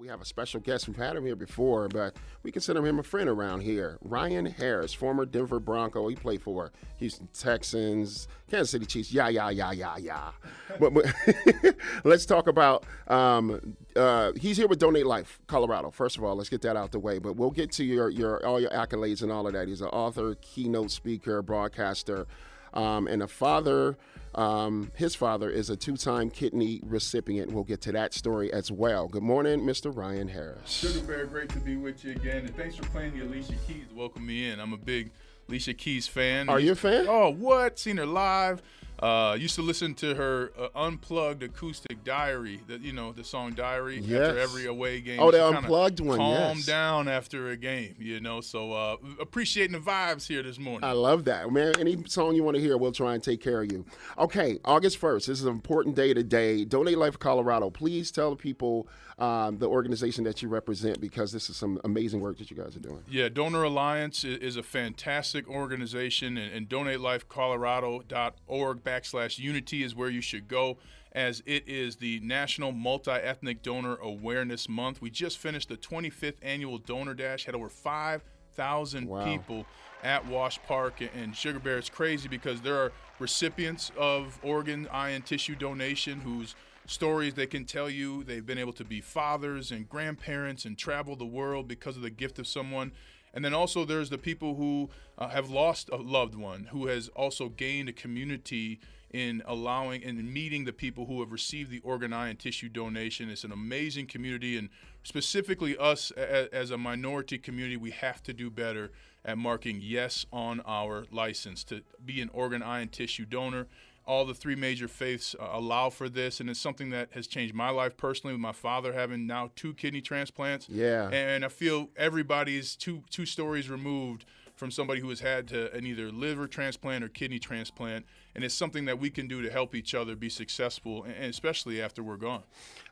have a special guest. We've had him here before, but we consider him a friend around here. Ryan Harris, former Denver Bronco. He played for Houston Texans, Kansas City Chiefs. Yeah. but let's talk about. He's here with Donate Life Colorado. First of all, let's get that out the way. But we'll get to your all your accolades and all of that. He's an author, keynote speaker, broadcaster, and a father. His father is a two-time kidney recipient. We'll get to that story as well. Good morning, Mr. Ryan Harris. Sugar Bear, great to be with you again, and thanks for playing the Alicia Keys to welcome me in. I'm a big Alicia Keys fan. Are you a fan? Oh, what? Seen her live. Used to listen to her unplugged acoustic Diary, the song Diary, yes. After every away game. Oh, the unplugged one, calm yes. down after a game, so appreciating the vibes here this morning. I love that. Man, any song you want to hear, we'll try and take care of you. Okay, August 1st, this is an important day today. Donate Life Colorado. Please tell the people the organization that you represent, because this is some amazing work that you guys are doing. Yeah, Donor Alliance is a fantastic organization, and DonateLifeColorado.org/unity is where you should go, as it is the National Multi-Ethnic Donor Awareness Month. We just finished the 25th annual Donor Dash, had over 5,000 people at Wash Park, and Sugar Bear, it's crazy because there are recipients of organ, eye, and tissue donation whose stories they can tell you. They've been able to be fathers and grandparents and travel the world because of the gift of someone. And then also there's the people who have lost a loved one, who has also gained a community in allowing and meeting the people who have received the organ, eye, and tissue donation. It's an amazing community, and specifically us as a minority community, we have to do better at marking yes on our license to be an organ, eye, and tissue donor. All the three major faiths allow for this, and it's something that has changed my life personally, with my father having now 2 kidney transplants. Yeah. And I feel everybody's two stories removed from somebody who has had an either liver transplant or kidney transplant, and it's something that we can do to help each other be successful, and especially after we're gone.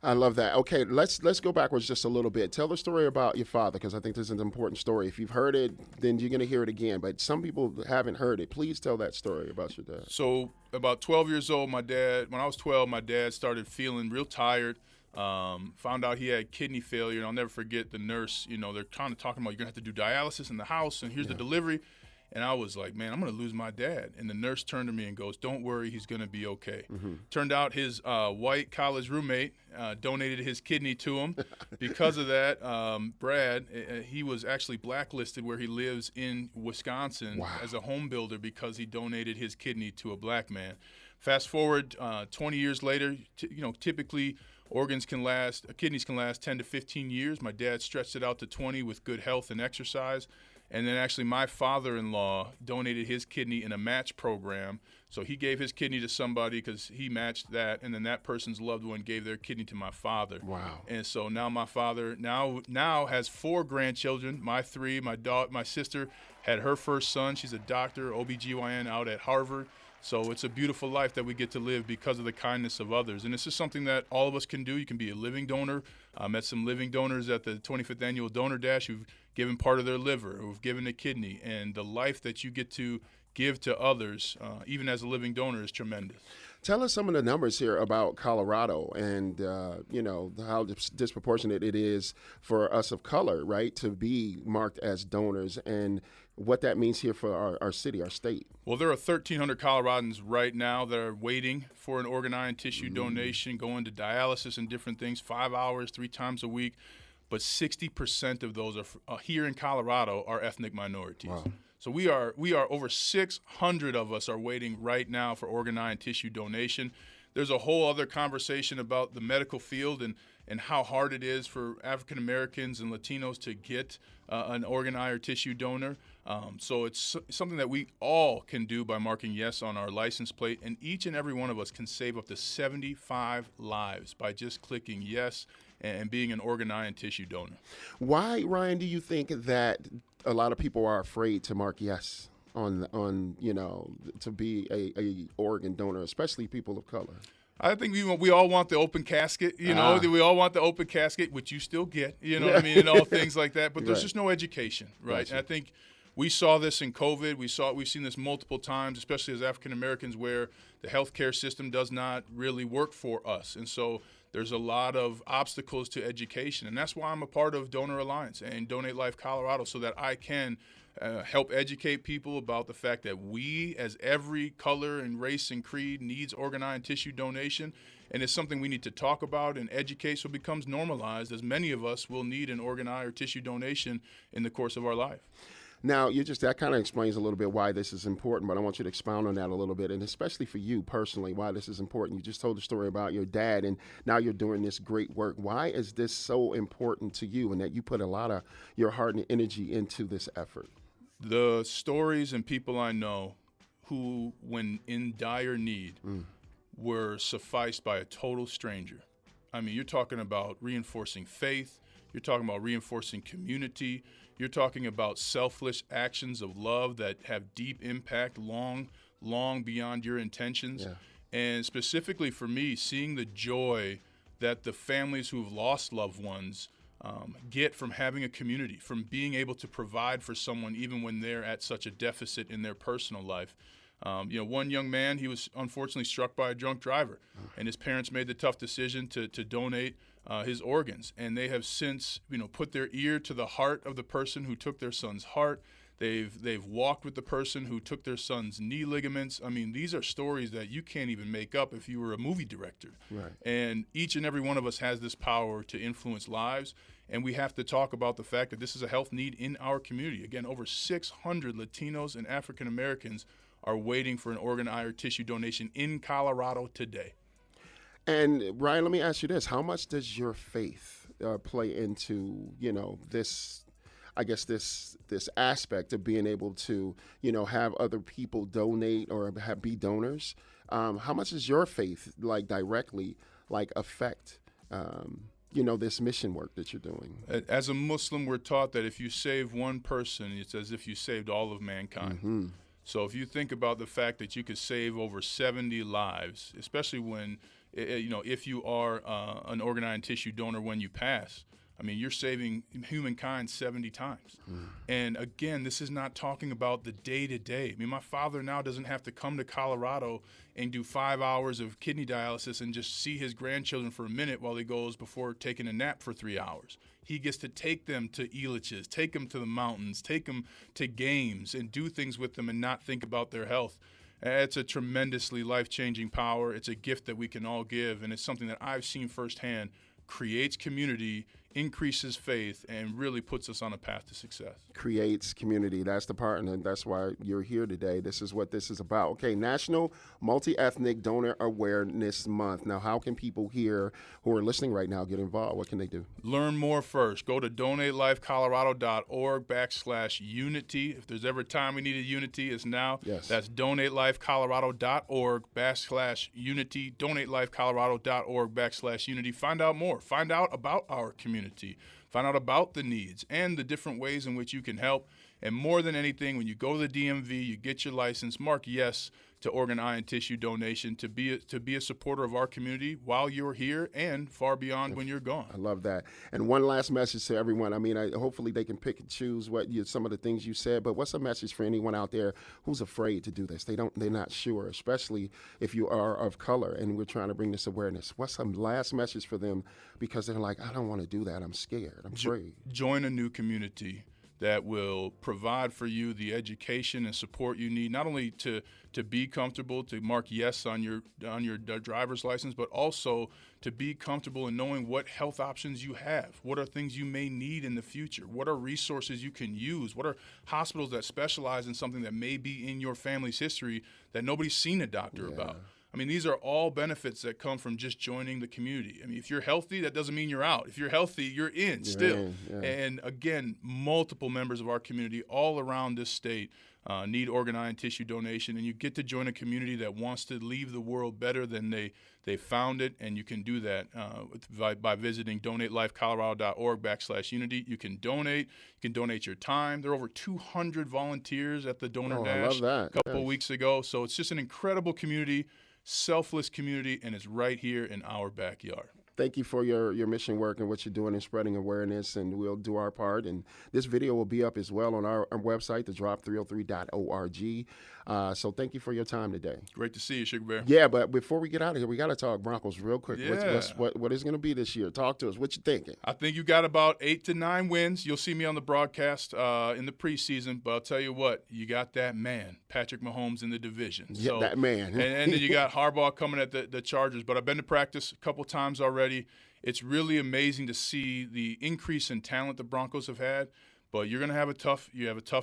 I love that. Okay, let's go backwards just a little bit. Tell the story about your father, because I think this is an important story. If you've heard it, then you're going to hear it again, but some people haven't heard it. Please tell that story about your dad. So about 12 years old, when I was 12, my dad started feeling real tired. Found out he had kidney failure, and I'll never forget the nurse. They're kind of talking about, you're gonna have to do dialysis in the house, and here's the delivery. And I was like, man, I'm gonna lose my dad. And the nurse turned to me and goes, don't worry, he's gonna be okay. Mm-hmm. Turned out his white college roommate donated his kidney to him. Because of that, Brad, he was actually blacklisted where he lives in Wisconsin as a home builder because he donated his kidney to a black man. Fast forward 20 years later, typically kidneys can last 10 to 15 years. My dad stretched it out to 20 with good health and exercise. And then actually my father-in-law donated his kidney in a match program. So he gave his kidney to somebody because he matched that, and then that person's loved one gave their kidney to my father. Wow. And so now my father now has 4 grandchildren, my 3, my sister had her first son. She's a doctor, OBGYN out at Harvard. So it's a beautiful life that we get to live because of the kindness of others. And this is something that all of us can do. You can be a living donor. I met some living donors at the 25th Annual Donor Dash who've given part of their liver, who've given a kidney. And the life that you get to give to others, even as a living donor, is tremendous. Tell us some of the numbers here about Colorado and, how disproportionate it is for us of color, right, to be marked as donors, and what that means here for our city, our state. Well, there are 1,300 Coloradans right now that are waiting for an organ, eye, and tissue donation, going to dialysis and different things, 5 hours, 3 times a week. But 60% of those are here in Colorado are ethnic minorities. Wow. So we are over 600 of us are waiting right now for organ, eye, and tissue donation. There's a whole other conversation about the medical field and how hard it is for African Americans and Latinos to get an organ, eye, or tissue donor. So it's something that we all can do by marking yes on our license plate, and each and every one of us can save up to 75 lives by just clicking yes and being an organ, eye, and tissue donor. Why, Ryan, do you think that a lot of people are afraid to mark yes on to be a organ donor, especially people of color? I think we all want the open casket, we all want the open casket, which you still get, what I mean, and all things like that. But there's just no education, right? Gotcha. And I think we saw this in COVID. We've seen this multiple times, especially as African Americans, where the healthcare system does not really work for us. And so There's a lot of obstacles to education, and that's why I'm a part of Donor Alliance and Donate Life Colorado, so that I can help educate people about the fact that we, as every color and race and creed, needs organ, eye, and tissue donation, and it's something we need to talk about and educate so it becomes normalized, as many of us will need an organ, eye, or tissue donation in the course of our life. Now, that kind of explains a little bit why this is important, but I want you to expound on that a little bit, and especially for you personally, why this is important. You just told the story about your dad, and now you're doing this great work. Why is this so important to you, and that you put a lot of your heart and energy into this effort? The stories and people I know who, when in dire need, were sufficed by a total stranger. I mean, you're talking about reinforcing faith. You're talking about reinforcing community. You're talking about selfless actions of love that have deep impact long beyond your intentions. Yeah. And specifically for me, seeing the joy that the families who've lost loved ones get from having a community, from being able to provide for someone even when they're at such a deficit in their personal life. One young man, he was unfortunately struck by a drunk driver, and his parents made the tough decision to donate his organs. And they have since, put their ear to the heart of the person who took their son's heart. They've walked with the person who took their son's knee ligaments. I mean, these are stories that you can't even make up if you were a movie director. Right. And each and every one of us has this power to influence lives. And we have to talk about the fact that this is a health need in our community. Again, over 600 Latinos and African Americans are waiting for an organ, eye, or tissue donation in Colorado today. And Ryan, let me ask you this: how much does your faith play into, this? I guess this aspect of being able to, have other people donate or be donors. How much does your faith, directly, affect, this mission work that you're doing? As a Muslim, we're taught that if you save one person, it's as if you saved all of mankind. Mm-hmm. So if you think about the fact that you could save over 70 lives, especially when, if you are an organ, eye, and tissue donor when you pass, I mean, you're saving humankind 70 times. And again, this is not talking about the day-to-day. I mean, my father now doesn't have to come to Colorado and do 5 hours of kidney dialysis and just see his grandchildren for a minute while he goes before taking a nap for 3 hours. He gets to take them to Elitch's, take them to the mountains, take them to games, and do things with them and not think about their health. It's a tremendously life-changing power. It's a gift that we can all give, and it's something that I've seen firsthand creates community, increases faith, and really puts us on a path to success. Creates community. That's the part, and that's why you're here today. This is what this is about. Okay, National Multi-Ethnic Donor Awareness Month. Now, how can people here who are listening right now get involved? What can they do? Learn more first. Go to donatelifecolorado.org/unity. If there's ever a time we needed unity, it's now. Yes. That's donatelifecolorado.org/unity. donatelifecolorado.org/unity. Find out more. Find out about our community. Find out about the needs and the different ways in which you can help. And more than anything, when you go to the DMV, you get your license, mark yes to organ, eye, and tissue donation to be a supporter of our community while you're here and far beyond when you're gone. I love that. And one last message to everyone. I mean, hopefully they can pick and choose some of the things you said, but what's a message for anyone out there who's afraid to do this? They're not sure, especially if you are of color and we're trying to bring this awareness. What's some last message for them? Because they're like, I don't want to do that. I'm scared. I'm afraid. Join a new community that will provide for you the education and support you need, not only to be comfortable, to mark yes on your driver's license, but also to be comfortable in knowing what health options you have, what are things you may need in the future, what are resources you can use, what are hospitals that specialize in something that may be in your family's history that nobody's seen a doctor about. I mean, these are all benefits that come from just joining the community. I mean, if you're healthy, that doesn't mean you're out. If you're healthy, you're in still. Yeah. And again, multiple members of our community all around this state need organ, eye, and tissue donation. And you get to join a community that wants to leave the world better than they found it. And you can do that by visiting donatelifecolorado.org/unity. You can donate. You can donate your time. There are over 200 volunteers at the Donor Dash a couple of weeks ago. So it's just an incredible community, selfless community, and it's right here in our backyard. thank you for your mission work and what you're doing in spreading awareness, and we'll do our part. And this video will be up as well on our website, thedrop303.org. So thank you for your time today. Great to see you, Sugar Bear. Yeah, but before we get out of here, we got to talk Broncos real quick. Yeah. What is going to be this year? Talk to us. What you thinking? I think you got about 8 to 9 wins. You'll see me on the broadcast in the preseason, but I'll tell you what, you got that man, Patrick Mahomes, in the division. Yeah, so, that man. and then you got Harbaugh coming at the Chargers. But I've been to practice a couple times already. It's really amazing to see the increase in talent the Broncos have had. But you're going to have a tough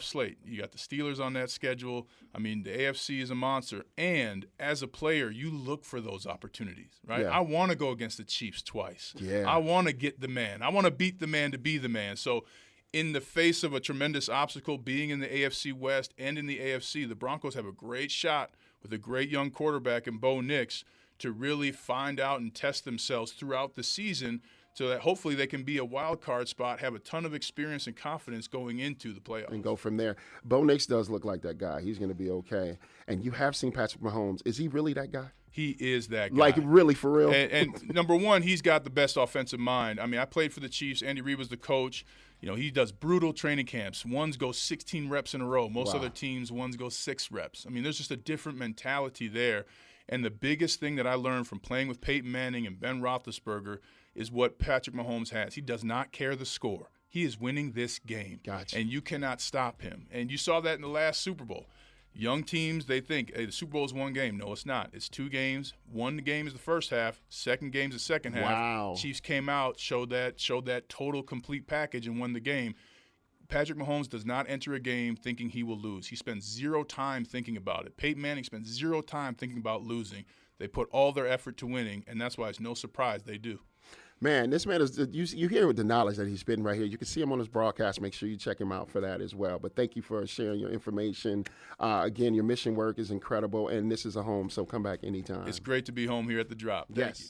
slate. You got the Steelers on that schedule. I mean, the AFC is a monster. And as a player, you look for those opportunities, right? Yeah. I want to go against the Chiefs twice. Yeah. I want to get the man. I want to beat the man to be the man. So in the face of a tremendous obstacle, being in the AFC West and in the AFC, the Broncos have a great shot with a great young quarterback in Bo Nix to really find out and test themselves throughout the season, so that hopefully they can be a wild card spot, have a ton of experience and confidence going into the playoffs. And go from there. Bo Nix does look like that guy. He's going to be okay. And you have seen Patrick Mahomes. Is he really that guy? He is that guy. Like, really, for real? And number one, he's got the best offensive mind. I mean, I played for the Chiefs. Andy Reid was the coach. You know, he does brutal training camps. Ones go 16 reps in a row. Most other teams, ones go 6 reps. I mean, there's just a different mentality there. And the biggest thing that I learned from playing with Peyton Manning and Ben Roethlisberger is what Patrick Mahomes has. He does not care the score. He is winning this game. Gotcha. And you cannot stop him. And you saw that in the last Super Bowl. Young teams, they think, hey, the Super Bowl is one game. No, it's not. It's 2 games. One game is the first half. Second game is the second half. Wow. Chiefs came out, showed that total complete package and won the game. Patrick Mahomes does not enter a game thinking he will lose. He spends 0 time thinking about it. Peyton Manning spends 0 time thinking about losing. They put all their effort to winning, and that's why it's no surprise they do. Man, this man is, you hear the knowledge that he's spitting right here. You can see him on his broadcast. Make sure you check him out for that as well. But thank you for sharing your information. Again, your mission work is incredible, and this is a home, so come back anytime. It's great to be home here at The Drop. Thank you.